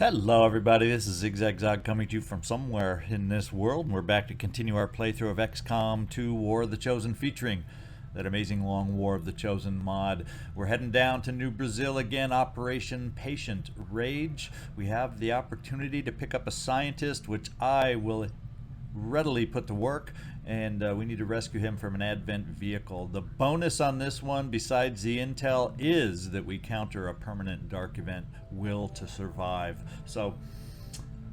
Hello everybody, this is ZigZagZog coming to you from somewhere in this world, and we're back to continue our playthrough of XCom 2 War of the Chosen, featuring that amazing long War of the Chosen mod. We're heading down to New Brazil again, Operation Patient Rage. We have the opportunity to pick up a scientist, which I will readily put to work, and we need to rescue him from an advent vehicle. The bonus on this one, besides the intel, is that we counter a permanent dark event, Will to Survive. So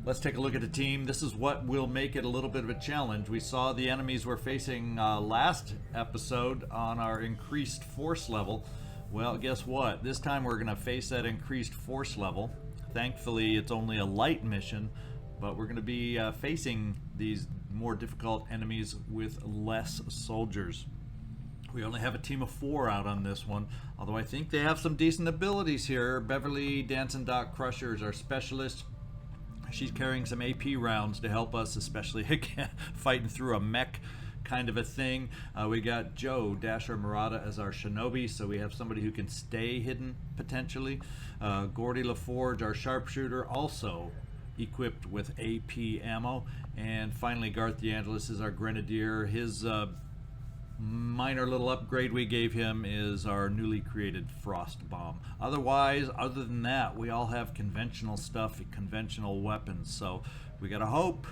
let's take a look at the team. This is what will make it a little bit of a challenge. We saw the enemies we're facing last episode on our increased force level. Well, guess what? This time we're going to face that increased force level. Thankfully, it's only a light mission, but we're going to be facing these more difficult enemies with less soldiers. We only have a team of 4 out on this one, although I think they have some decent abilities here. Beverly, Dancin Doc Crusher is our specialist. She's carrying some AP rounds to help us, especially again, fighting through a mech kind of a thing. We got Joe Dasher Marotta as our shinobi, so we have somebody who can stay hidden potentially. Geordi La Forge, our sharpshooter, also equipped with AP ammo. And finally, Garth DeAngelis is our grenadier. His minor little upgrade we gave him is our newly created frost bomb. Otherwise, other than that, we all have conventional stuff, conventional weapons. So we gotta hope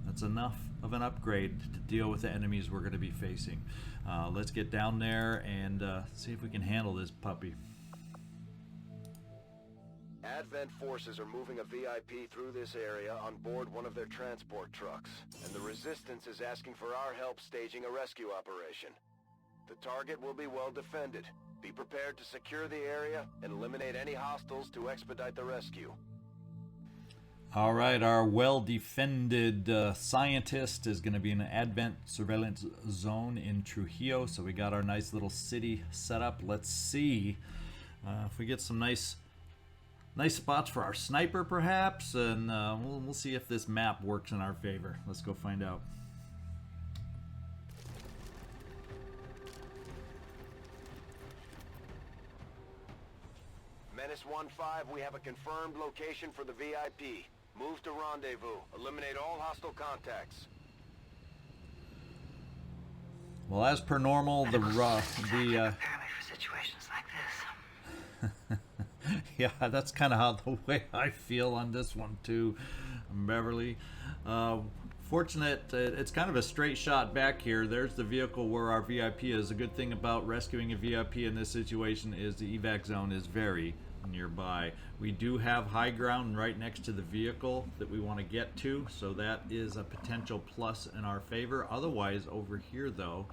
that's enough of an upgrade to deal with the enemies we're going to be facing. Let's get down there and see if we can handle this puppy. Advent forces are moving a VIP through this area on board one of their transport trucks, and the Resistance is asking for our help staging a rescue operation. The target will be well defended. Be prepared to secure the area and eliminate any hostiles to expedite the rescue. All right, our well-defended scientist is going to be in an Advent surveillance zone in Trujillo, so we got our nice little city set up. Let's see if we get some nice spots for our sniper, perhaps, and we'll see if this map works in our favor. Let's go find out. Menace 1-5, we have a confirmed location for the VIP. Move to rendezvous. Eliminate all hostile contacts. Well, as per normal, the prepare me for situations like this. yeah, that's kind of how the way I feel on this one too, Beverly. Fortunate, it's kind of a straight shot back here. There's the vehicle where our VIP is. The good thing about rescuing a VIP in this situation is the evac zone is very nearby. We do have high ground right next to the vehicle that we want to get to, so that is a potential plus in our favor. Otherwise, over here though,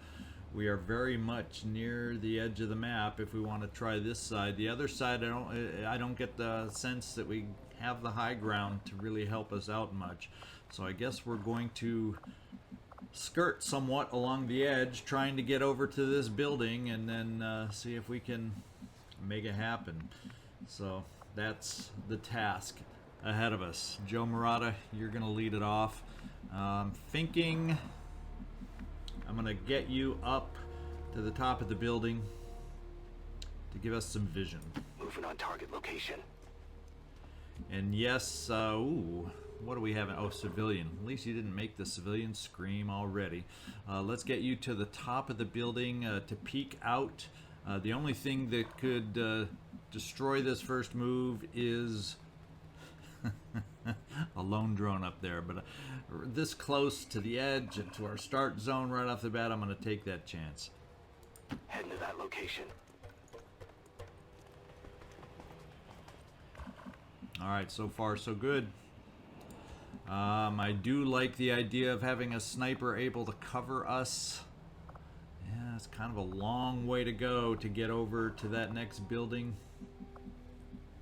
we are very much near the edge of the map if we want to try this side. The other side, I don't get the sense that we have the high ground to really help us out much. So I guess we're going to skirt somewhat along the edge, trying to get over to this building and then see if we can make it happen. So that's the task ahead of us. Joe Marotta, you're going to lead it off. Thinking I'm going to get you up to the top of the building to give us some vision. Moving on target location. And yes, ooh, what do we have? Oh, civilian. At least you didn't make the civilian scream already. Let's get you to the top of the building to peek out. The only thing that could destroy this first move is a lone drone up there, but this close to the edge and to our start zone right off the bat, I'm going to take that chance. Heading to that location. Alright, so far so good. I do like the idea of having a sniper able to cover us. Yeah, it's kind of a long way to go to get over to that next building.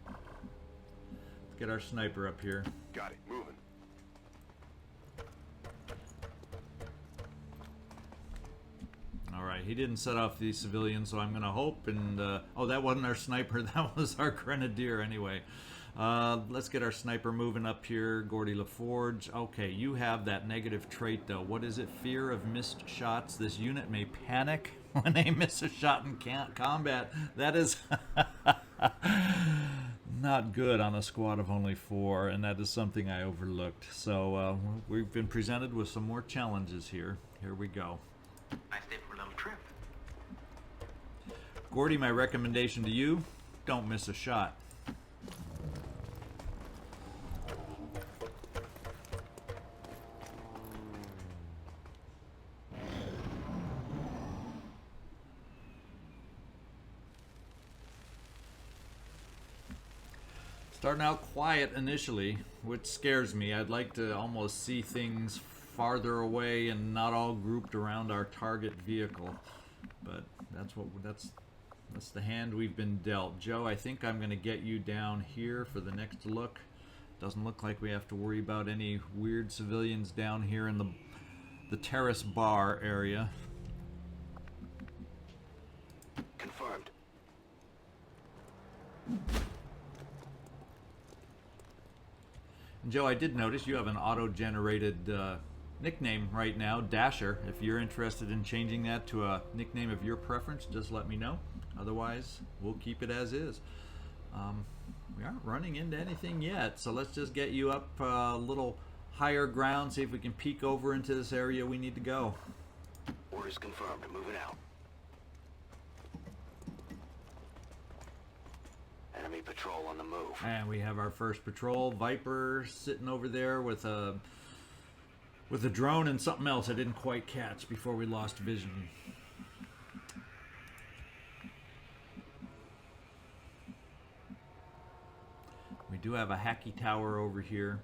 Let's get our sniper up here. Got it. Moving. Alright, he didn't set off the civilian, so I'm going to hope and... oh, that wasn't our sniper. That was our grenadier anyway. Let's get our sniper moving up here. Geordi La Forge. Okay, you have that negative trait though. What is it? Fear of missed shots. This unit may panic when they miss a shot in combat. That is not good on a squad of only 4, and that is something I overlooked. So we've been presented with some more challenges here. Here we go. Nice day for a little trip. Geordi, my recommendation to you, don't miss a shot. Starting out quiet initially, which scares me. I'd like to almost see things farther away and not all grouped around our target vehicle. But that's the hand we've been dealt. Joe, I think I'm going to get you down here for the next look. Doesn't look like we have to worry about any weird civilians down here in the terrace bar area. Confirmed. Joe, I did notice you have an auto-generated nickname right now, Dasher. If you're interested in changing that to a nickname of your preference, just let me know. Otherwise, we'll keep it as is. We aren't running into anything yet, so let's just get you up a little higher ground, see if we can peek over into this area we need to go. Orders confirmed. Moving out. Enemy patrol on the move. And we have our first patrol. Viper sitting over there with a drone and something else I didn't quite catch before we lost vision. We do have a hacky tower over here.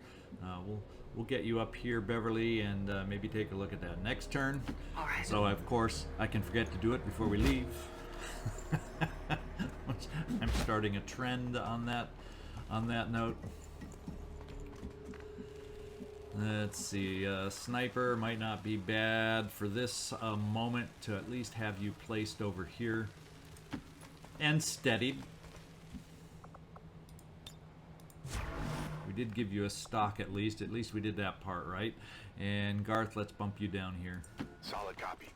We'll get you up here, Beverly, and maybe take a look at that next turn. All right. So of course I can forget to do it before we leave. I'm starting a trend on that note. Let's see, sniper might not be bad for this moment to at least have you placed over here and steadied. We did give you a stock at least we did that part right. And Garth, let's bump you down here. Solid copy.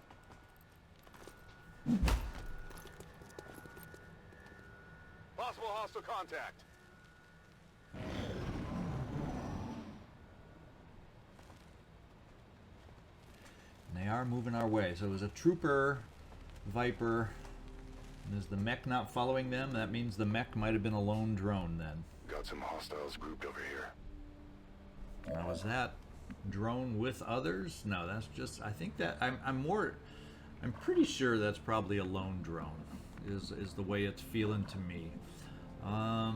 Possible hostile contact. And they are moving our way. So it was a trooper, Viper. And is the mech not following them? That means the mech might have been a lone drone then. Got some hostiles grouped over here. Now is that drone with others? No, that's just, I think that I'm pretty sure that's probably a lone drone is the way it's feeling to me. I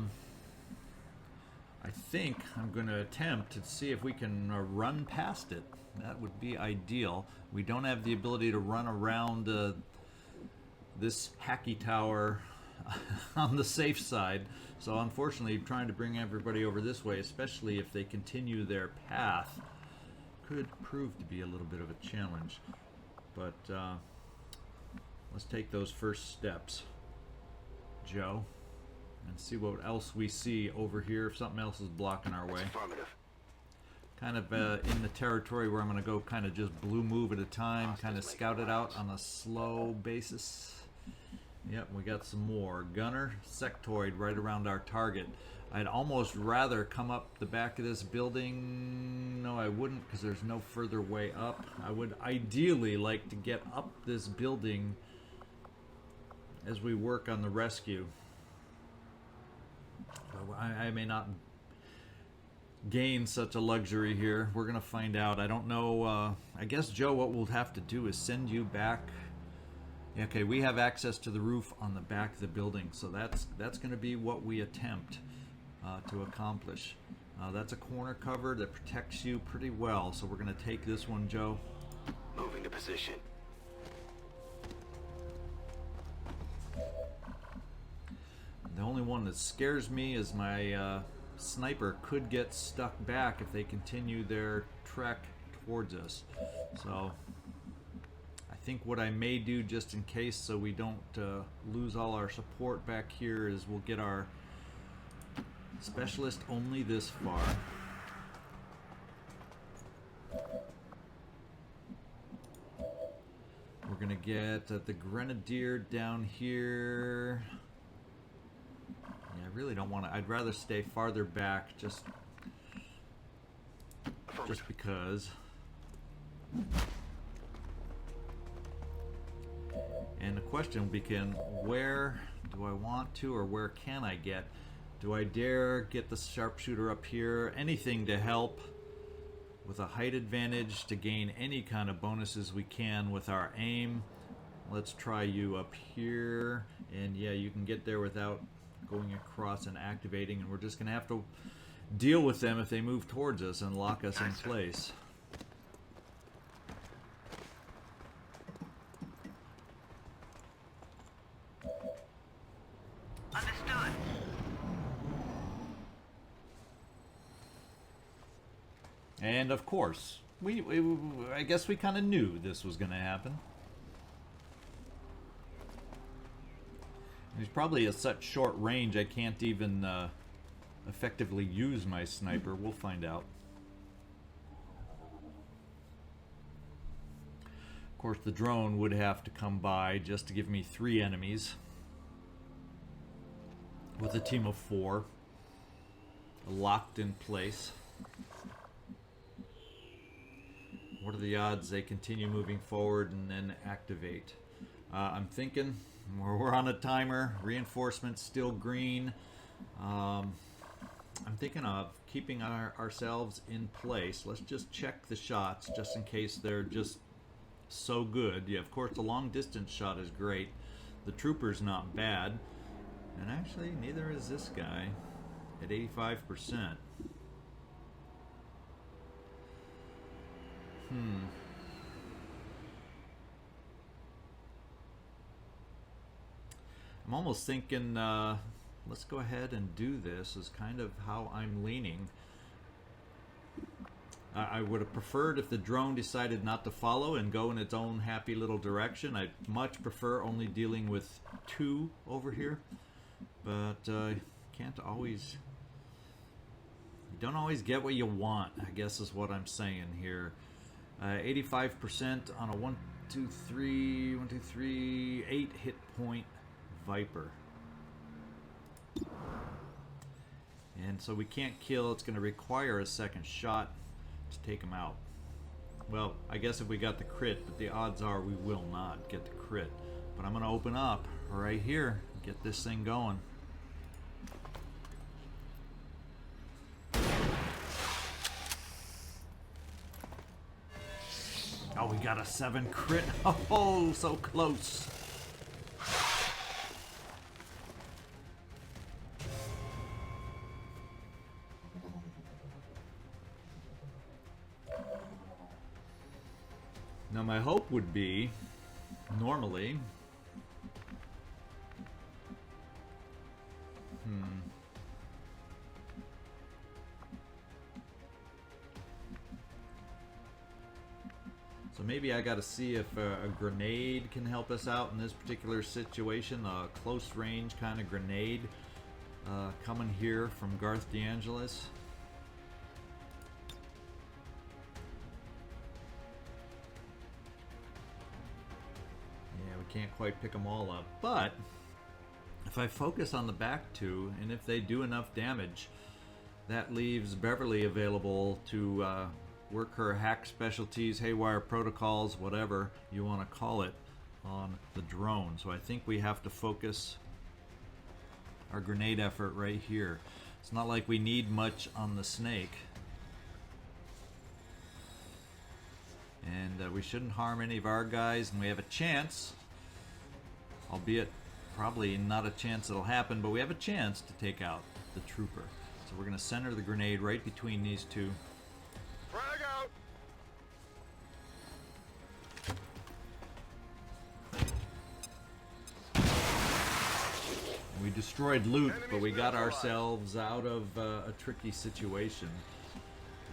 think I'm going to attempt to see if we can run past it. That would be ideal. We don't have the ability to run around this hacky tower on the safe side. So unfortunately, trying to bring everybody over this way, especially if they continue their path, could prove to be a little bit of a challenge. But let's take those first steps, Joe, and see what else we see over here if something else is blocking our way. Affirmative. Kind of in the territory where I'm going to go kind of just blue move at a time, kind of scout it out on a slow basis. Yep, we got some more. Gunner, sectoid right around our target. I'd almost rather come up the back of this building. No, I wouldn't, because there's no further way up. I would ideally like to get up this building as we work on the rescue. I may not gain such a luxury here. We're going to find out. I don't know. I guess, Joe, what we'll have to do is send you back. Okay, we have access to the roof on the back of the building, so that's going to be what we attempt to accomplish. That's a corner cover that protects you pretty well, so we're going to take this one, Joe. Moving to position. The only one that scares me is my sniper could get stuck back if they continue their trek towards us. So I think what I may do, just in case so we don't lose all our support back here, is we'll get our specialist only this far. We're gonna get the grenadier down here. Yeah, really don't want to. I'd rather stay farther back just because. And the question became, where do I want to, or where can I get? Do I dare get the sharpshooter up here? Anything to help with a height advantage to gain any kind of bonuses we can with our aim. Let's try you up here. And yeah, you can get there without going across and activating. And we're just going to have to deal with them if they move towards us and lock us in place. Understood. And of course, I guess we kind of knew this was going to happen. He's probably at such short range I can't even effectively use my sniper. We'll find out. Of course, the drone would have to come by just to give me 3 enemies with a team of 4 locked in place. What are the odds they continue moving forward and then activate? I'm thinking we're on a timer. Reinforcements still green. I'm thinking of keeping ourselves in place. Let's just check the shots just in case they're just so good. Yeah, of course the long distance shot is great. The trooper's not bad. And actually neither is this guy at 85%. I'm almost thinking let's go ahead and do this is kind of how I'm leaning. I would have preferred if the drone decided not to follow and go in its own happy little direction. I'd much prefer only dealing with 2 over here, but can't always, you don't always get what you want, I guess is what I'm saying here. 85% on a 1, 2, 3, 8 hit point Viper. And so we can't kill. It's going to require a second shot to take him out. Well, I guess if we got the crit, but the odds are we will not get the crit. But I'm going to open up right here, get this thing going. Oh, we got a 7 crit. Oh, so close. Now my hope would be, normally, so maybe I got to see if a grenade can help us out in this particular situation, a close range kind of grenade coming here from Garth DeAngelis. Can't quite pick them all up, but if I focus on the back 2 and if they do enough damage, that leaves Beverly available to work her hack specialties, haywire protocols, whatever you want to call it, on the drone. So I think we have to focus our grenade effort right here. It's not like we need much on the snake, and we shouldn't harm any of our guys, and we have a chance, albeit probably not a chance it'll happen, but we have a chance to take out the trooper. So we're going to center the grenade right between these 2. Frag out! We destroyed loot, but we got ourselves out of a tricky situation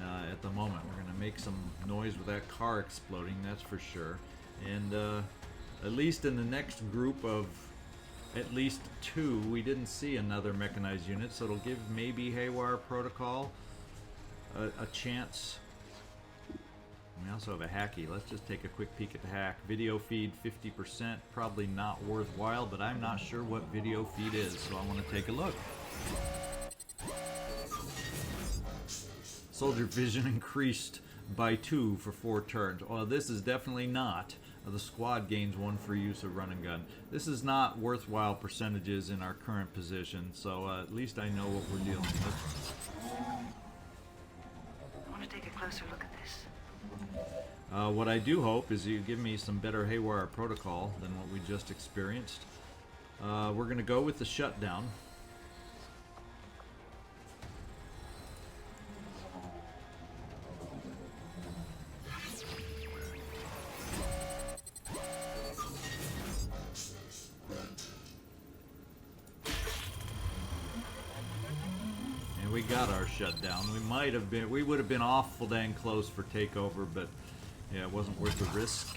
at the moment. We're going to make some noise with that car exploding, that's for sure. And at least in the next group of at least 2, we didn't see another mechanized unit, so it'll give maybe Haywire Protocol a chance We also have a hacky. Let's just take a quick peek at the hack. Video feed 50%, probably not worthwhile, but I'm not sure what video feed is, so I want to take a look. Soldier vision increased by 2 for 4 turns. Well, this is definitely not. The squad gains 1 for use of run and gun. This is not worthwhile percentages in our current position, so at least I know what we're dealing with. I want to take a closer look at this. What I do hope is you give me some better haywire protocol than what we just experienced. We're going to go with the shutdown. And we got our shutdown. We would have been awful dang close for takeover, but yeah, it wasn't worth the risk.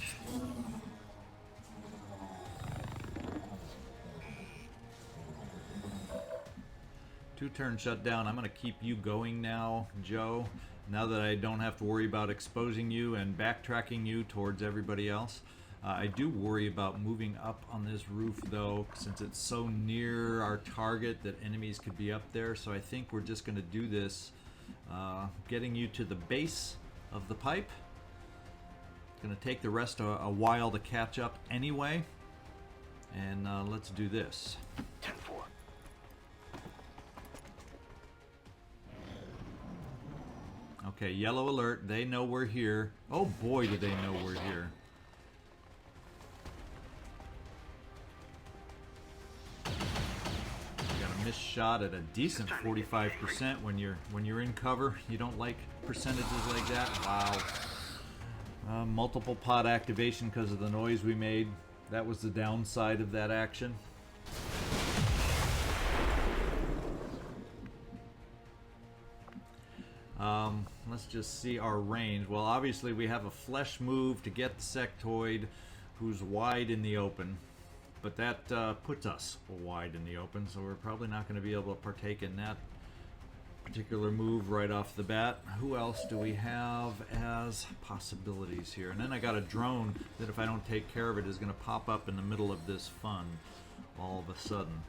Two-turn shutdown. I'm going to keep you going now, Joe, now that I don't have to worry about exposing you and backtracking you towards everybody else. I do worry about moving up on this roof, though, since it's so near our target that enemies could be up there. So I think we're just going to do this, getting you to the base of the pipe. It's going to take the rest a while to catch up anyway. And let's do this. 10-4. Okay, yellow alert. They know we're here. Oh boy, do they know we're here. Got a missed shot at a decent 45% when you're in cover. You don't like percentages like that? Wow. Multiple pod activation because of the noise we made. That was the downside of that action. Let's just see our range. Well, obviously we have a flesh move to get the sectoid, who's wide in the open. But that puts us wide in the open, so we're probably not going to be able to partake in that particular move right off the bat. Who else do we have as possibilities here? And then I got a drone that if I don't take care of it is going to pop up in the middle of this fun all of a sudden.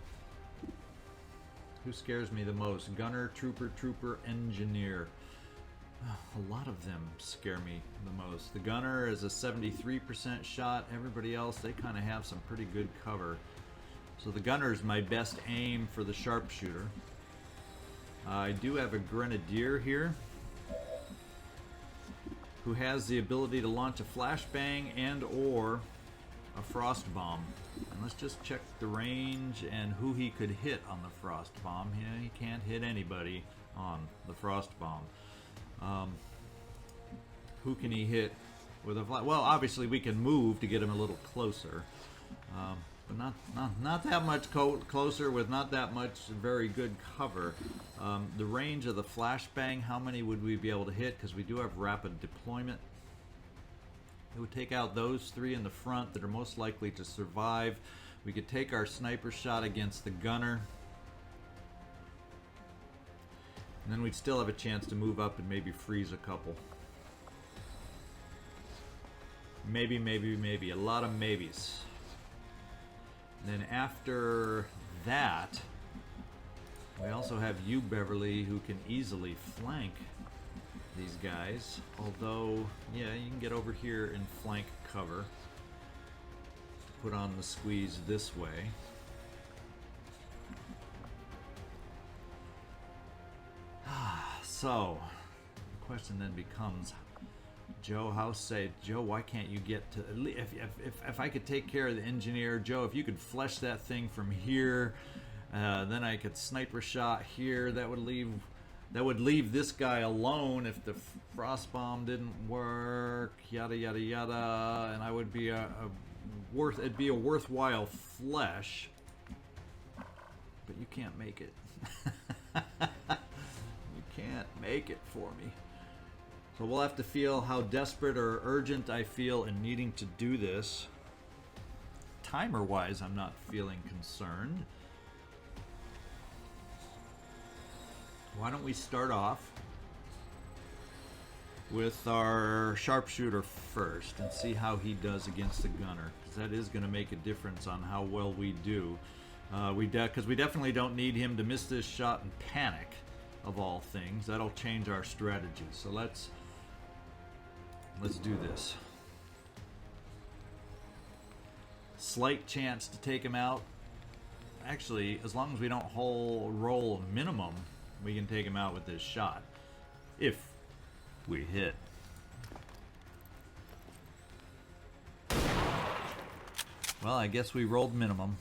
Who scares me the most? Gunner, trooper, engineer. A lot of them scare me the most. The gunner is a 73% shot. Everybody else, they kind of have some pretty good cover. So the gunner is my best aim for the sharpshooter. I do have a grenadier here who has the ability to launch a flashbang and or a frost bomb. And let's just check the range and who he could hit on the frost bomb. Yeah, he can't hit anybody on the frost bomb. Who can he hit with a flash? Well, obviously we can move to get him a little closer, but not that much closer with not that much very good cover. The range of the flashbang, how many would we be able to hit? Because we do have rapid deployment. It would take out those 3 in the front that are most likely to survive. We could take our sniper shot against the gunner. And then we'd still have a chance to move up and maybe freeze a couple. Maybe. A lot of maybes. And then after that, we also have you, Beverly, who can easily flank these guys. Although, yeah, you can get over here and flank cover. Put on the squeeze this way. So, the question then becomes, Joe, Joe, why can't you get to, if I could take care of the engineer, Joe, if you could flesh that thing from here, then I could sniper shot here. That would leave this guy alone if the frost bomb didn't work. Yada yada yada, and I would be it'd be a worthwhile flesh. But you can't make it. Can't make it for me. So we'll have to feel how desperate or urgent I feel in needing to do this. Timer wise, I'm not feeling concerned. Why don't we start off with our sharpshooter first and see how he does against the gunner, because that is going to make a difference on how well we do. Because we definitely don't need him to miss this shot and panic, of all things. That'll change our strategy. So let's do this. Slight chance to take him out. Actually, as long as we don't roll minimum, we can take him out with this shot. If we hit. Well, I guess we rolled minimum.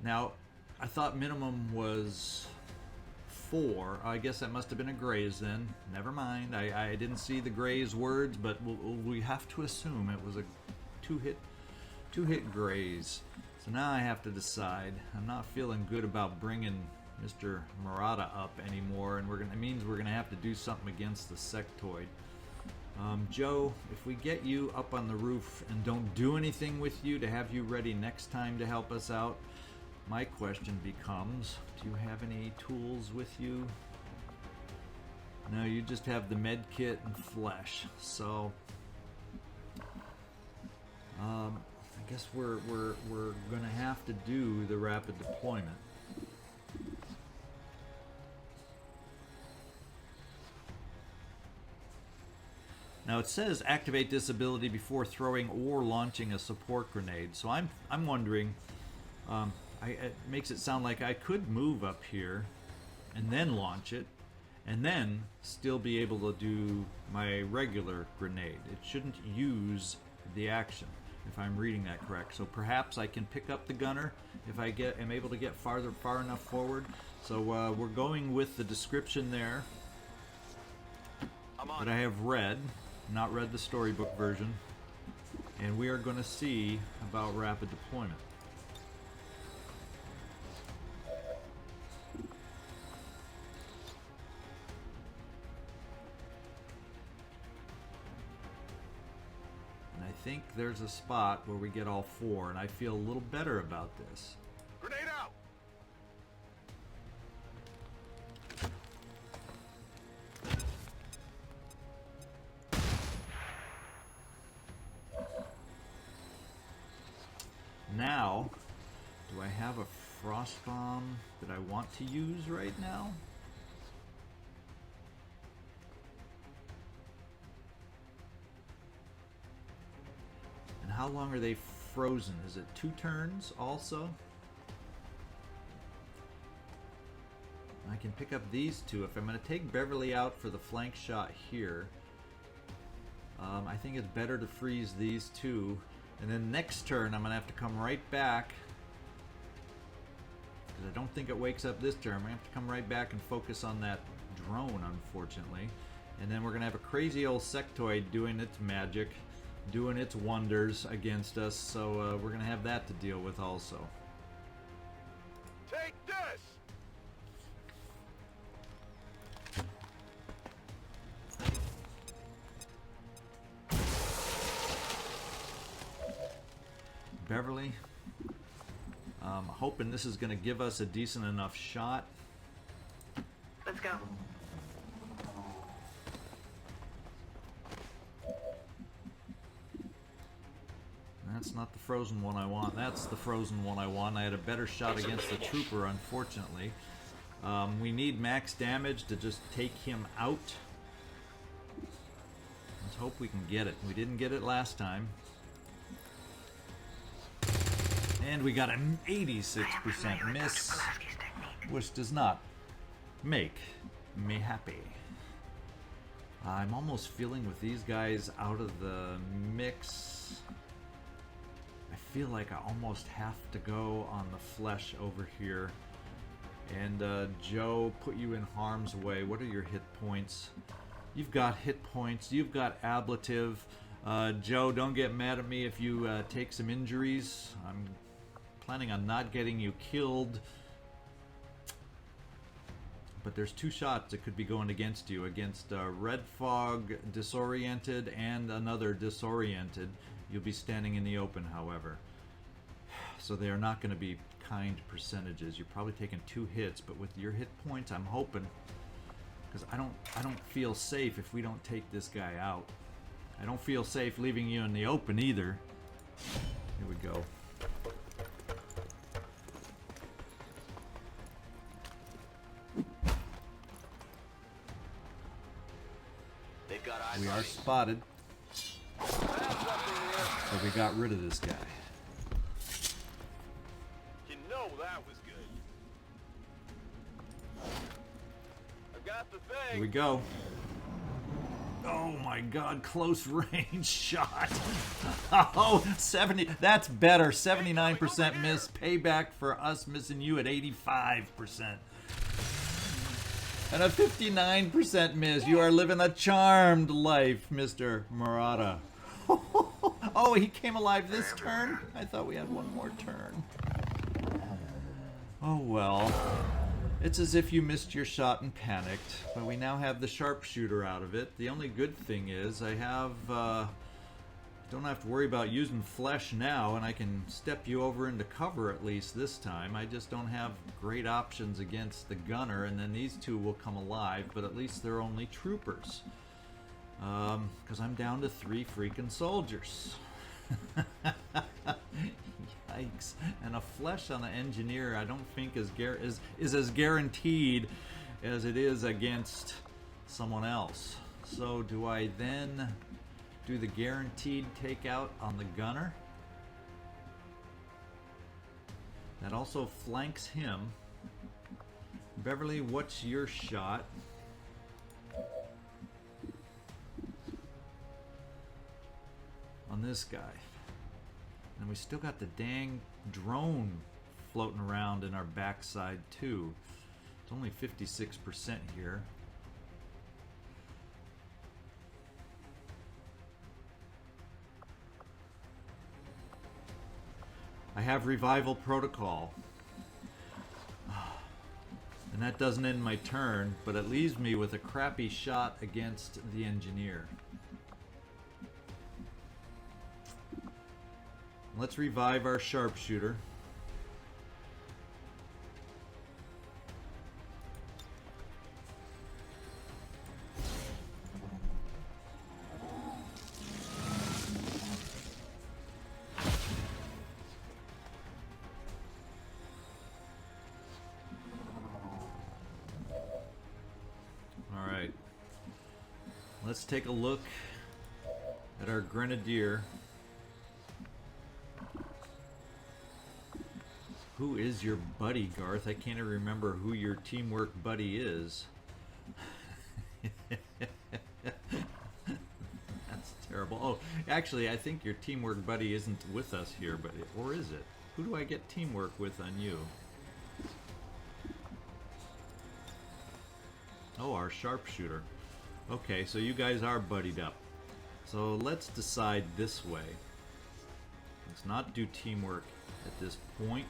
Now, I thought minimum was 4. I guess that must have been a graze then. Never mind. I didn't see the graze words, but we have to assume it was a two-hit graze. So now I have to decide. I'm not feeling good about bringing Mr. Marotta up anymore, and it means we're gonna have to do something against the sectoid. Joe, if we get you up on the roof and don't do anything with you to have you ready next time to help us out, my question becomes, do you have any tools with you? No, you just have the med kit and flesh. So I guess we're gonna have to do the rapid deployment. Now it says activate this ability before throwing or launching a support grenade. So I'm wondering. It makes it sound like I could move up here and then launch it and then still be able to do my regular grenade. It shouldn't use the action, if I'm reading that correct. So perhaps I can pick up the gunner if I am able to get far enough forward. So we're going with the description there that I have read, not read the storybook version, and we are going to see about rapid deployment. I think there's a spot where we get all 4, and I feel a little better about this. Grenade out! Now, do I have a frost bomb that I want to use right now? How long are they frozen? Is it 2 turns also? I can pick up these 2. If I'm going to take Beverly out for the flank shot here, I think it's better to freeze these 2. And then next turn I'm going to have to come right back, because I don't think it wakes up this turn. I'm going to have to come right back and focus on that drone, unfortunately. And then we're going to have a crazy old sectoid doing its magic, doing its wonders against us, so we're gonna have that to deal with also. Take this! Beverly, hoping this is gonna give us a decent enough shot. Let's go. That's not the frozen one I want. That's the frozen one I want. I had a better shot against the trooper, unfortunately. We need max damage to just take him out. Let's hope we can get it. We didn't get it last time. And we got an 86% miss, which does not make me happy. I'm almost feeling with these guys out of the mix, I feel like I almost have to go on the flesh over here. And Joe, put you in harm's way. What are your hit points? You've got hit points. You've got ablative. Joe, don't get mad at me if you take some injuries. I'm planning on not getting you killed. But there's 2 shots that could be going against you. Against Red Fog Disoriented and another Disoriented. You'll be standing in the open, however. So they are not going to be kind percentages. You're probably taking 2 hits, but with your hit points, I'm hoping, because I don't feel safe if we don't take this guy out. I don't feel safe leaving you in the open either. Here we go. They've got eyes We on are me. spotted. Found something here. So we got rid of this guy. You know that was good. I've got the thing. Here we go. Oh my god, close range shot. Oh, 70. That's better. 79% miss. Payback for us missing you at 85%. And a 59% miss. You are living a charmed life, Mr. Marotta. Oh, he came alive this turn? I thought we had one more turn. Oh well. It's as if you missed your shot and panicked, but we now have the sharpshooter out of it. The only good thing is I have, don't have to worry about using flesh now, and I can step you over into cover at least this time. I just don't have great options against the gunner, and then these two will come alive, but at least they're only troopers. Because I'm down to 3 freaking soldiers. Yikes. And a flesh on an engineer I don't think is as guaranteed as it is against someone else. So do I then do the guaranteed takeout on the gunner? That also flanks him. Beverly, what's your shot? On this guy. And we still got the dang drone floating around in our backside too. It's only 56% here. I have revival protocol. And that doesn't end my turn, but it leaves me with a crappy shot against the engineer. Let's revive our sharpshooter. All right. Let's take a look at our grenadier. Who is your buddy, Garth? I can't even remember who your teamwork buddy is. That's terrible. Oh, actually, I think your teamwork buddy isn't with us here, but or is it? Who do I get teamwork with on you? Oh, our sharpshooter. Okay, so you guys are buddied up. So let's decide this way. Let's not do teamwork at this point.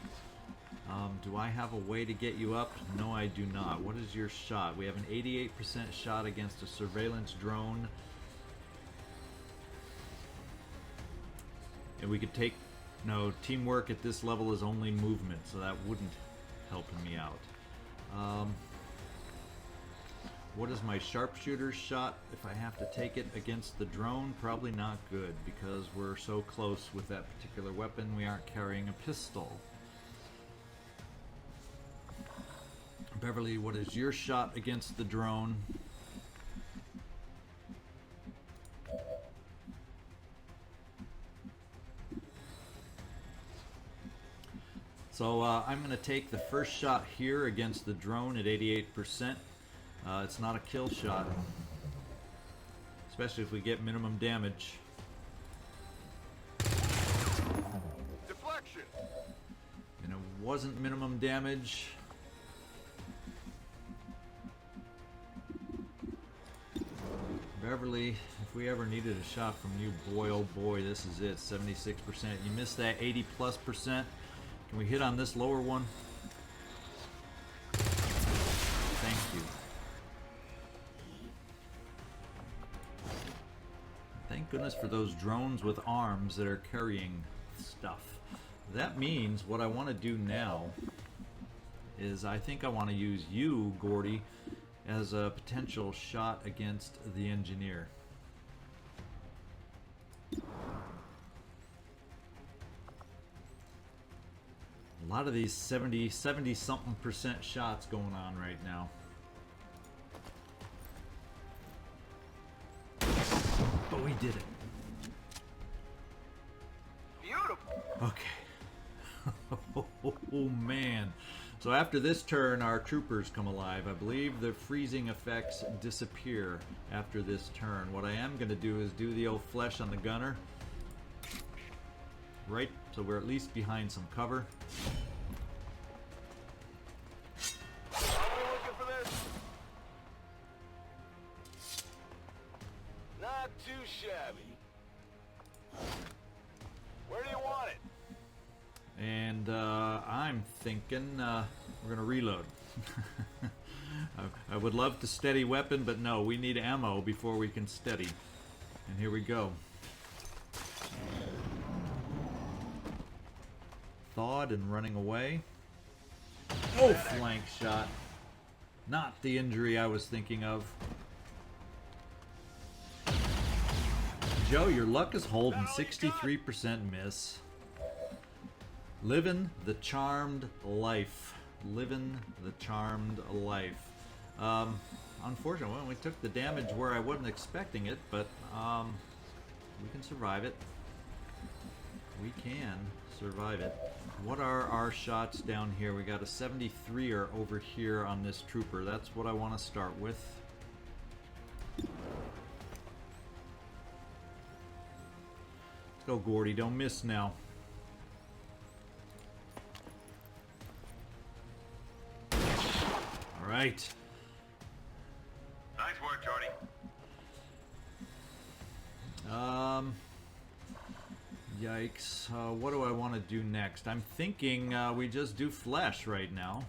Do I have a way to get you up? No, I do not. What is your shot? We have an 88% shot against a surveillance drone. And we could take... No, teamwork at this level is only movement, so that wouldn't help me out. What is my sharpshooter's shot if I have to take it against the drone? Probably not good, because we're so close with that particular weapon we aren't carrying a pistol. Beverly, what is your shot against the drone? So I'm going to take the first shot here against the drone at 88%. It's not a kill shot, especially if we get minimum damage. Deflection. And it wasn't minimum damage. Beverly, if we ever needed a shot from you, boy oh boy, this is it. 76%. You missed that 80+%. Can we hit on this lower one? Thank you. Thank goodness for those drones with arms that are carrying stuff. That means what I want to do now is I think I want to use you, Geordi, as a potential shot against the engineer. A lot of these 70 something % shots going on right now. But we did it. Beautiful. Okay. Oh man. So after this turn, our troopers come alive. I believe the freezing effects disappear after this turn. What I am going to do is do the old flesh on the gunner. Right, so we're at least behind some cover. Are we looking for this? Not too shabby. Where do you want it? And I'm thinking we're going to reload. I would love to steady weapon, but no, we need ammo before we can steady. And here we go. Thawed and running away. Oh, flank shot. Not the injury I was thinking of. Joe, your luck is holding. 63% miss. Livin the charmed life. Livin the charmed life. Unfortunately, well, we took the damage where I wasn't expecting it, but we can survive it. We can survive it. What are our shots down here? We got a 73er over here on this trooper. That's what I want to start with. Let's go, Geordi. Don't miss now. All right. Nice work, Geordi. Yikes. What do I want to do next? I'm thinking we just do flesh right now.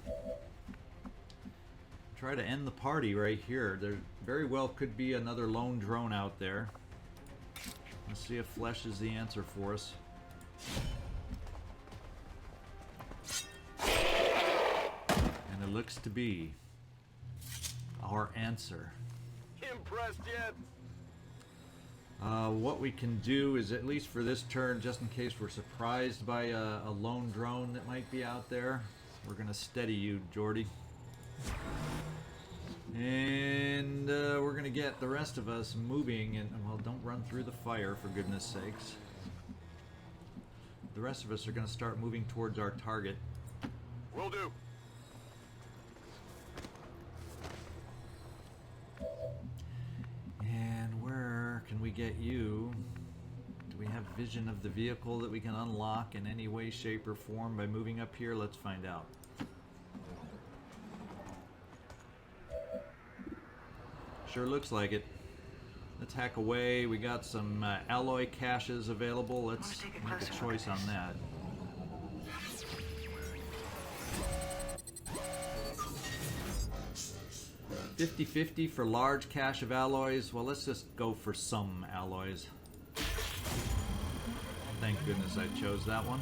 Try to end the party right here. There very well could be another lone drone out there. Let's see if flesh is the answer for us. And it looks to be our answer. Impressed yet? What we can do is, at least for this turn, just in case we're surprised by a lone drone that might be out there, we're going to steady you, Geordi. And we're going to get the rest of us moving, and, well, don't run through the fire, for goodness sakes. The rest of us are going to start moving towards our target. Will do. And where can we get you? Do we have vision of the vehicle that we can unlock in any way, shape, or form by moving up here? Let's find out. Sure looks like it. Let's hack away. We got some alloy caches available. Let's make a choice on that. $50-50 for large cache of alloys. Well, let's just go for some alloys. Thank goodness I chose that one.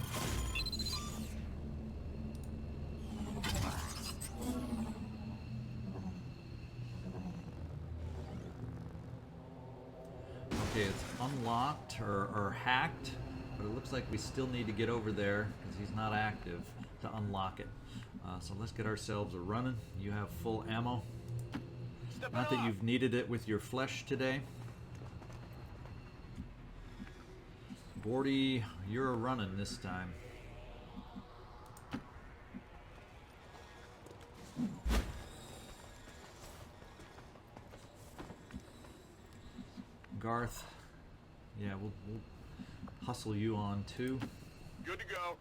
Okay, it's unlocked or hacked, but it looks like we still need to get over there because he's not active to unlock it. So let's get ourselves a running. You have full ammo. Not that you've needed it with your flesh today. Geordi, you're a running this time. Garth, yeah, we'll hustle you on too. Good to go.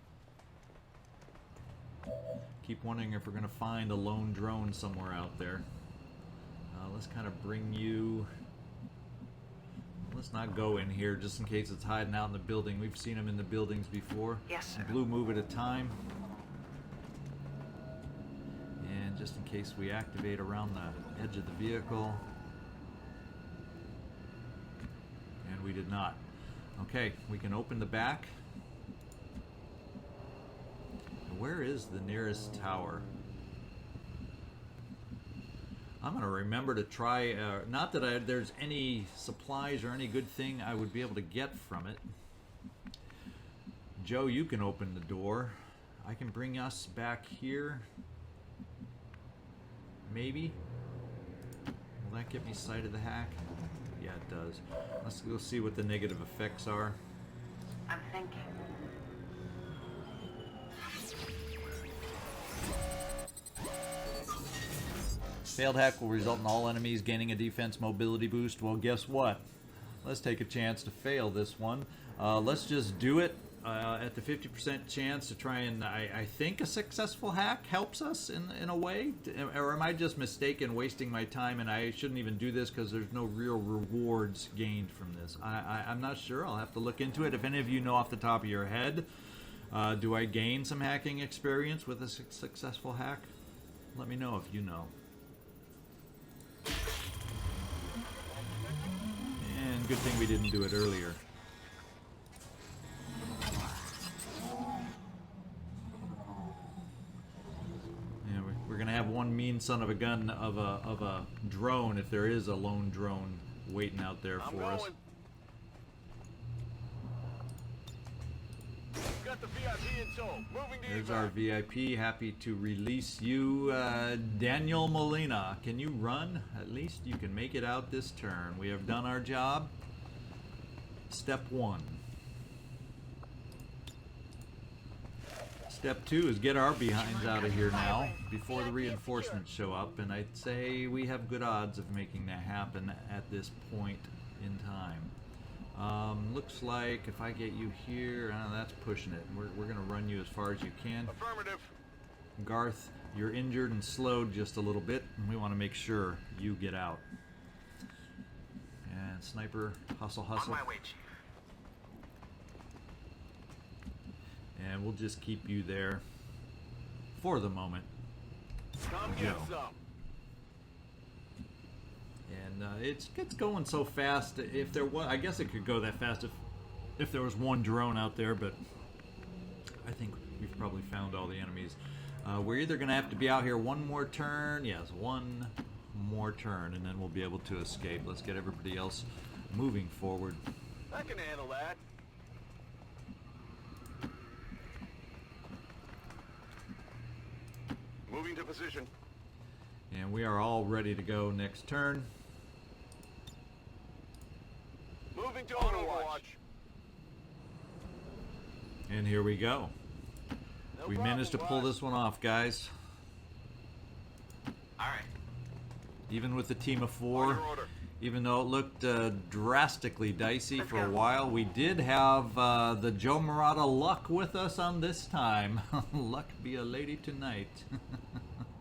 Keep wondering if we're going to find a lone drone somewhere out there. Let's kind of bring you... Let's not go in here just in case it's hiding out in the building. We've seen them in the buildings before. Yes, sir. Blue move at a time. And just in case we activate around the edge of the vehicle. And we did not. Okay, we can open the back. where is the nearest tower? I'm going to remember to try, not that there's any supplies or any good thing I would be able to get from it. Joe, you can open the door. I can bring us back here. Maybe. Will that get me sight of the hack? Yeah, it does. Let's go see what the negative effects are. I'm thinking. Failed hack will result in all enemies gaining a defense mobility boost. Well, guess what? Let's take a chance to fail this one. Let's just do it at the 50% chance to try and... I think a successful hack helps us in a way. Or am I just mistaken, wasting my time, and I shouldn't even do this because there's no real rewards gained from this? I'm not sure. I'll have to look into it. If any of you know off the top of your head, do I gain some hacking experience with a successful hack? Let me know if you know. And good thing we didn't do it earlier. Yeah, we're gonna have one mean son of a gun of a drone, if there is a lone drone waiting out there for us. Got the VIP in tow. Moving to There's our VIP. Happy to release you, Daniel Molina. Can you run? At least you can make it out this turn. We have done our job. Step 1. Step 2 is get our behinds out of here now before the reinforcements show up, and I'd say we have good odds of making that happen at this point in time. Looks like if I get you here, that's pushing it. We're going to run you as far as you can. Affirmative. Garth, you're injured and slowed just a little bit, and we want to make sure you get out. And Sniper, hustle, hustle. On my way, Chief. And we'll just keep you there for the moment. Come Joe. get some. And it's going so fast. If there was, I guess it could go that fast if there was one drone out there, but I think we've probably found all the enemies. We're either going to have to be out here one more turn. Yes, one more turn, and then we'll be able to escape. Let's get everybody else moving forward. I can handle that. Moving to position. And we are all ready to go next turn. Moving to Overwatch. And here we go. No We problem, managed to pull boss. this one off, guys. All right. Even with the team of On 4, your order. even though it looked drastically dicey for a while, we did have the Joe Marotta luck with us on this time. Luck be a lady tonight.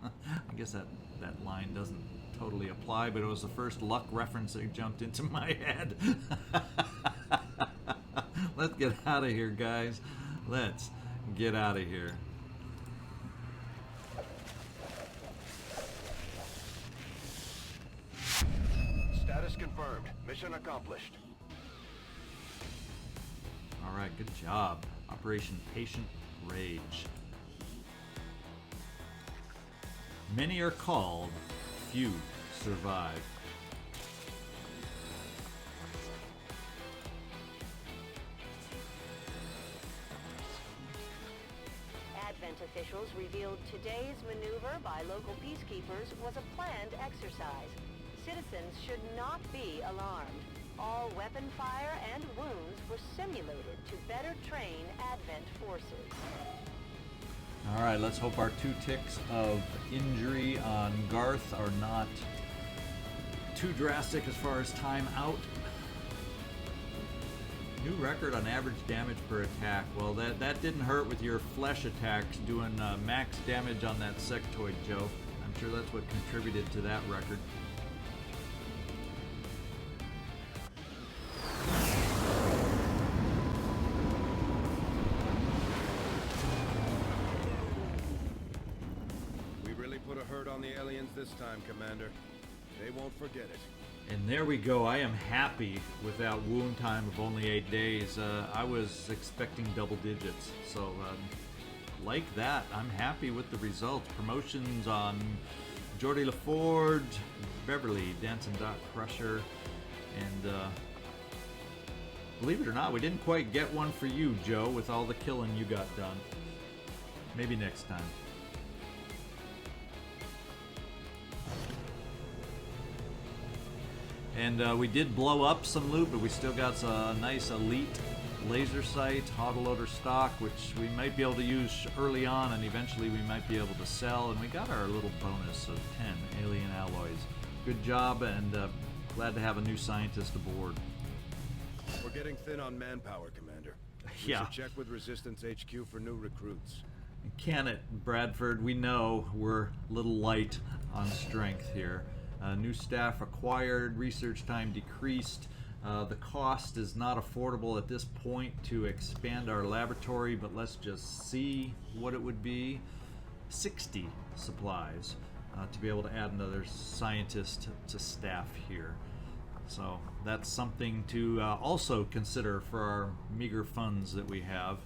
I guess that line doesn't totally apply, but it was the first luck reference that jumped into my head. Let's get out of here, guys. Let's get out of here. Status confirmed. Mission accomplished. All right, good job. Operation Patient Rage. Many are called, few survive. Advent officials revealed today's maneuver by local peacekeepers was a planned exercise. Citizens should not be alarmed. All weapon fire and wounds were simulated to better train Advent forces. All right, let's hope our 2 ticks of injury on Garth are not too drastic as far as time out. New record on average damage per attack. Well, that didn't hurt with your flesh attacks doing max damage on that sectoid, Joe. I'm sure that's what contributed to that record. We really put a hurt on the aliens this time, Commander. They won't forget it. And there we go. I am happy with that wound time of only 8 days. I was expecting double digits, so like that. I'm happy with the results. Promotions on Geordi La Forge, Beverly, Dancin Doc, Crusher, and believe it or not, we didn't quite get one for you, Joe, with all the killing you got done. Maybe next time. And we did blow up some loot, but we still got a nice elite laser sight, autoloader stock, which we might be able to use early on, and eventually we might be able to sell. And we got our little bonus of 10 alien alloys. Good job, and glad to have a new scientist aboard. We're getting thin on manpower, Commander. We Yeah. should check with Resistance HQ for new recruits. Can it, Bradford? We know we're a little light on strength here. New staff acquired, research time decreased. The cost is not affordable at this point to expand our laboratory, but let's just see what it would be. 60 supplies to be able to add another scientist to staff here. So that's something to also consider for our meager funds that we have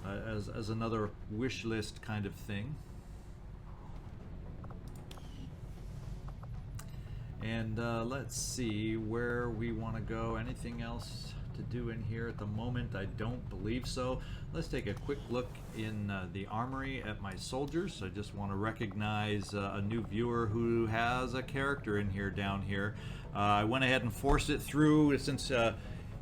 as another wish list kind of thing. And let's see where we want to go. Anything else to do in here at the moment? I don't believe so. Let's take a quick look in the armory at my soldiers. I just want to recognize a new viewer who has a character in here down here. I went ahead and forced it through since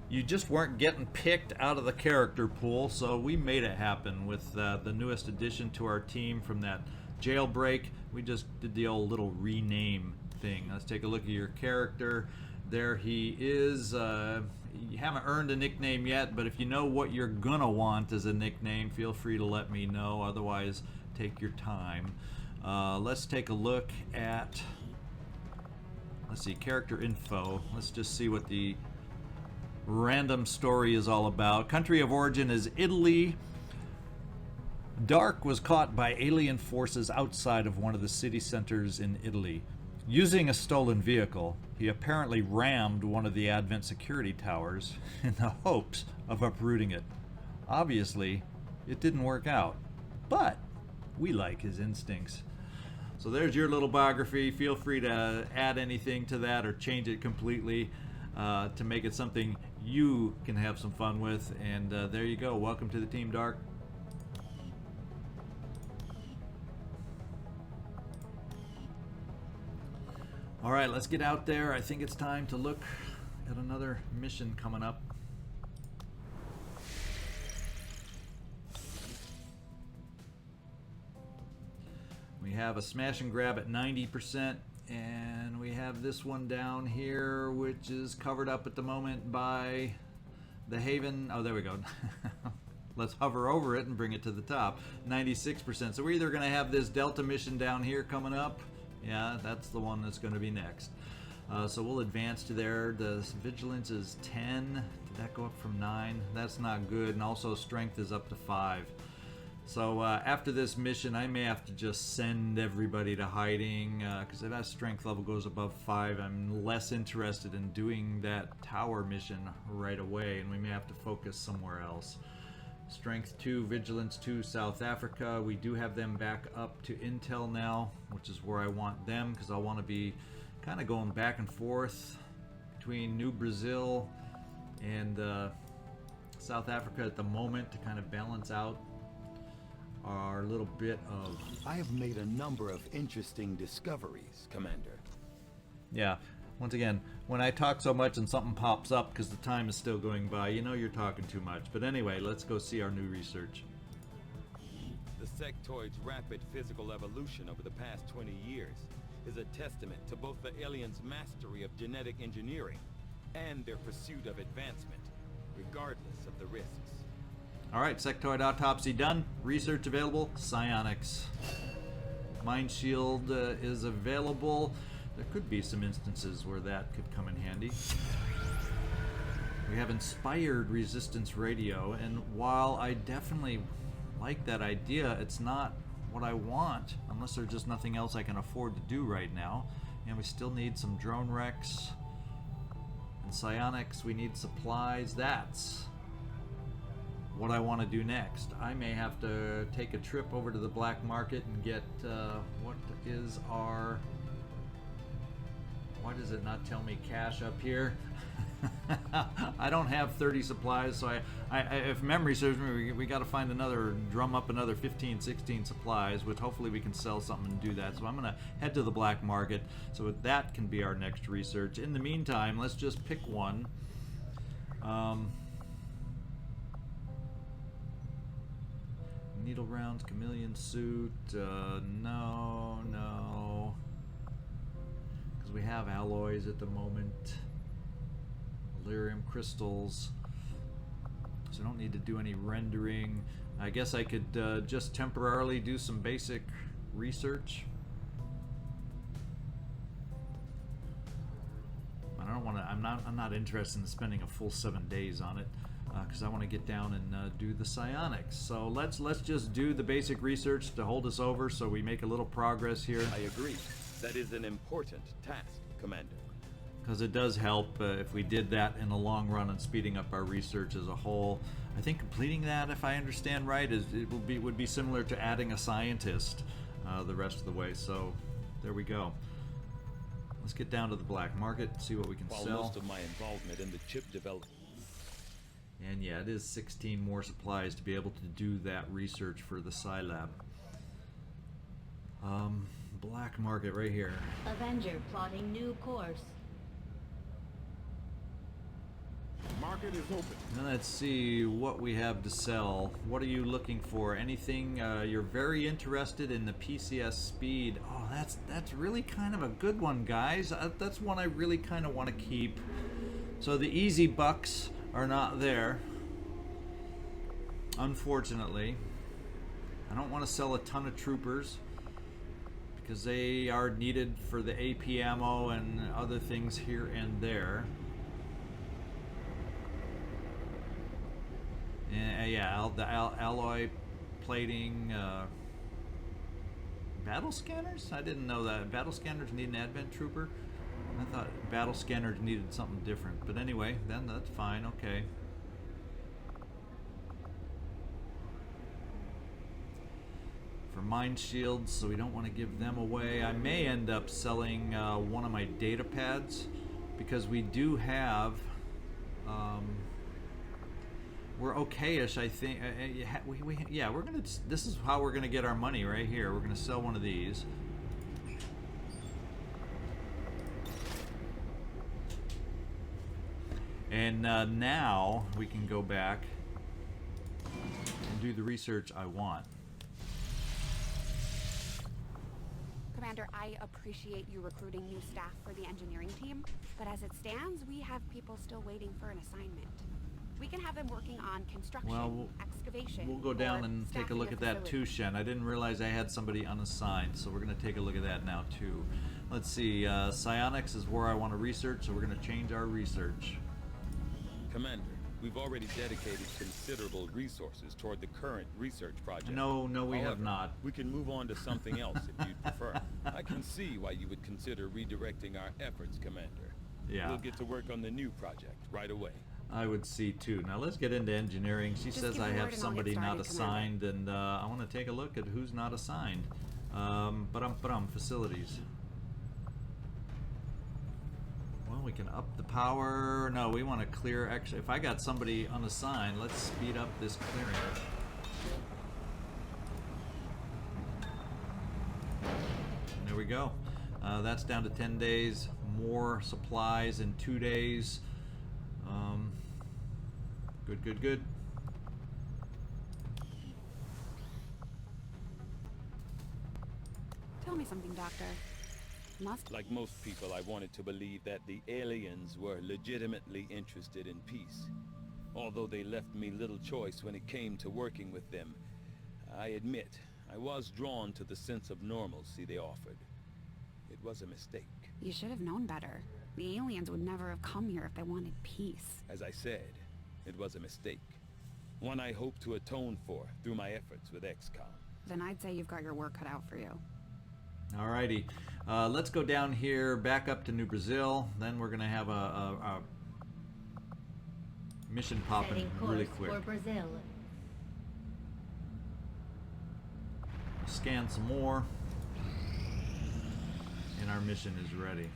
you just weren't getting picked out of the character pool, so we made it happen with the newest addition to our team from that jailbreak. We just did the old little rename thing. Let's take a look at your character. There he is. You haven't earned a nickname yet, but if you know what you're gonna want as a nickname, feel free to let me know. Otherwise, take your time. Let's take a look at, let's see, character info. Let's just see what the random story is all about. Country of origin is Italy. Dark was caught by alien forces outside of one of the city centers in Italy. Using a stolen vehicle, he apparently rammed one of the Advent security towers in the hopes of uprooting it. Obviously, it didn't work out, but we like his instincts. So there's your little biography. Feel free to add anything to that or change it completely to make it something you can have some fun with. And there you go. Welcome to the team, Dark. All right, let's get out there. I think it's time to look at another mission coming up. We have a smash and grab at 90%, and we have this one down here, which is covered up at the moment by the Haven. Oh, there we go. Let's hover over it and bring it to the top. 96%. So we're either going to have this Delta mission down here coming up. Yeah, that's the one that's going to be next. So we'll advance to there. The vigilance is 10. Did that go up from 9? That's not good. And also strength is up to 5. So after this mission, I may have to just send everybody to hiding because if that strength level goes above 5, I'm less interested in doing that tower mission right away, and we may have to focus somewhere else. Strength 2, Vigilance 2, South Africa. We do have them back up to Intel now, which is where I want them because I want to be kind of going back and forth between New Brazil and South Africa at the moment to kind of balance out our little bit of... I have made a number of interesting discoveries, Commander. Yeah. Once again, when I talk so much and something pops up because the time is still going by, you know you're talking too much. But anyway, let's go see our new research. The sectoid's rapid physical evolution over the past 20 years is a testament to both the aliens' mastery of genetic engineering and their pursuit of advancement, regardless of the risks. Alright, sectoid autopsy done. Research available. Psionics. Mind shield is available. There could be some instances where that could come in handy. We have inspired resistance radio, and while I definitely like that idea, it's not what I want, unless there's just nothing else I can afford to do right now. And we still need some drone wrecks. And psionics, we need supplies. That's what I want to do next. I may have to take a trip over to the black market and get what is our... Why does it not tell me cash up here? I don't have 30 supplies, so if memory serves me, we got to find drum up another 15, 16 supplies, which hopefully we can sell something and do that. So I'm going to head to the black market, so that can be our next research. In the meantime, let's just pick one. Needle rounds, chameleon suit, no. We have alloys at the moment, Lyrium crystals, so I don't need to do any rendering. I guess I could just temporarily do some basic research. I don't want to. I'm not interested in spending a full 7 days on it because I want to get down and do the psionics. So let's just do the basic research to hold us over, so we make a little progress here. I agree. That is an important task, Commander. Because it does help if we did that in the long run and speeding up our research as a whole. I think completing that, if I understand right, would be similar to adding a scientist the rest of the way. So there we go. Let's get down to the black market and see what we can While sell. Most of my involvement in the chip development. And yeah, it is 16 more supplies to be able to do that research for the Psi Lab. Black market right here. Avenger plotting new course. Market is open. Now let's see what we have to sell. What are you looking for? Anything? You're very interested in the PCS speed. Oh, that's really kind of a good one, guys. That's one I really kind of want to keep. So the easy bucks are not there, unfortunately. I don't want to sell a ton of troopers, because they are needed for the AP ammo and other things here and there. And, yeah, the alloy plating, battle scanners? I didn't know that. Battle scanners need an advent trooper? I thought battle scanners needed something different. But anyway, then that's fine, okay. For mind shields, so we don't want to give them away. I may end up selling one of my data pads, because we do have we're okay-ish, I think. Yeah, we're gonna. This is how we're gonna get our money right here. We're gonna sell one of these. And now we can go back and do the research I want. Commander, I appreciate you recruiting new staff for the engineering team, but as it stands, we have people still waiting for an assignment. We can have them working on construction, excavation. We'll go down and take a look at that too, Shen. I didn't realize I had somebody unassigned, so we're going to take a look at that now too. Let's see, psionics is where I want to research, so we're going to change our research. Commander, we've already dedicated considerable resources toward the current research project. No, we However, have not. We can move on to something else if you'd prefer. I can see why you would consider redirecting our efforts, Commander. Yeah. We'll get to work on the new project right away. I would see too. Now let's get into engineering. She says I have somebody not assigned, and I want to take a look at who's not assigned. Facilities. Well, we can up the power. No, we want to clear. Actually, if I got somebody unassigned, let's speed up this clearing. And there we go. That's down to 10 days. More supplies in 2 days. Good. Tell me something, Doctor. Like most people, I wanted to believe that the aliens were legitimately interested in peace. Although they left me little choice when it came to working with them, I admit I was drawn to the sense of normalcy they offered. It was a mistake. You should have known better. The aliens would never have come here if they wanted peace. As I said, it was a mistake. One I hope to atone for through my efforts with XCom. Then I'd say you've got your work cut out for you. Alrighty, let's go down here, back up to New Brazil. Then we're gonna have a mission popping really quick. For Brazil. scan some more, and our mission is ready.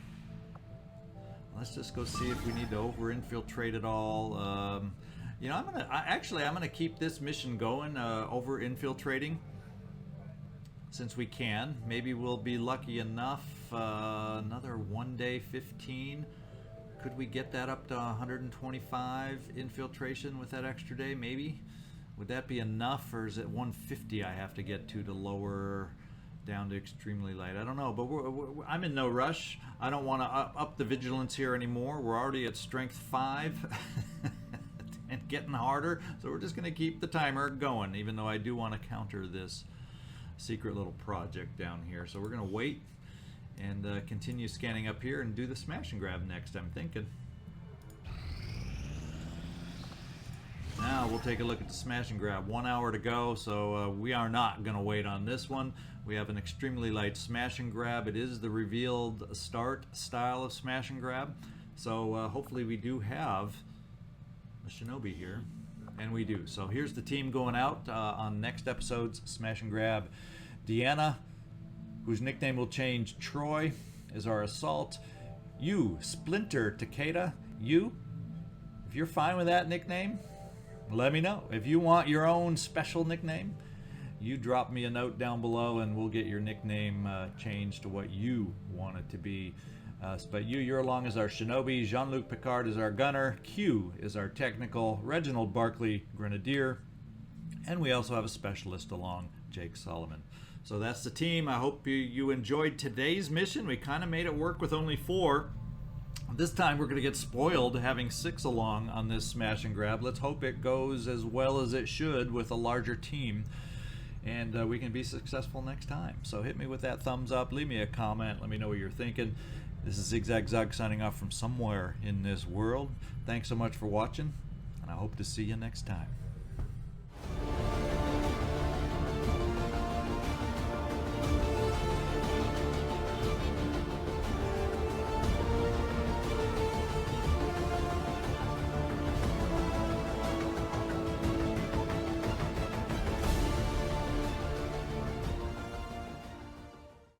Let's just go see if we need to over-infiltrate it all. You know, I'm gonna keep this mission going, over-infiltrating, since we can. Maybe we'll be lucky enough. Another 1 day 15. Could we get that up to 125 infiltration with that extra day? Maybe. Would that be enough, or is it 150 I have to get to lower down to extremely light? I don't know, but I'm in no rush. I don't want to up the vigilance here anymore. We're already at strength 5 and getting harder, so we're just going to keep the timer going, even though I do want to counter this secret little project down here. So we're going to wait and continue scanning up here and do the smash and grab next, I'm thinking. Now we'll take a look at the smash and grab. 1 hour to go, so we are not going to wait on this one. We have an extremely light smash and grab. It is the revealed start style of smash and grab. So hopefully we do have a shinobi here, and we do. So here's the team going out on next episode's smash and grab. Deanna, whose nickname will change, Troy, is our assault. You, Splinter Takeda, you, if you're fine with that nickname, let me know. If you want your own special nickname, you drop me a note down below and we'll get your nickname changed to what you want it to be. But you're along as our shinobi, Jean-Luc Picard is our gunner, Q is our technical, Reginald Barkley, grenadier, and we also have a specialist along, Jake Solomon. So that's the team. I hope you enjoyed today's mission. We kind of made it work with only 4. This time we're going to get spoiled having 6 along on this smash and grab. Let's hope it goes as well as it should with a larger team, and we can be successful next time. So hit me with that thumbs up, leave me a comment, let me know what you're thinking. This is ZigZagZog signing off from somewhere in this world. Thanks so much for watching, and I hope to see you next time.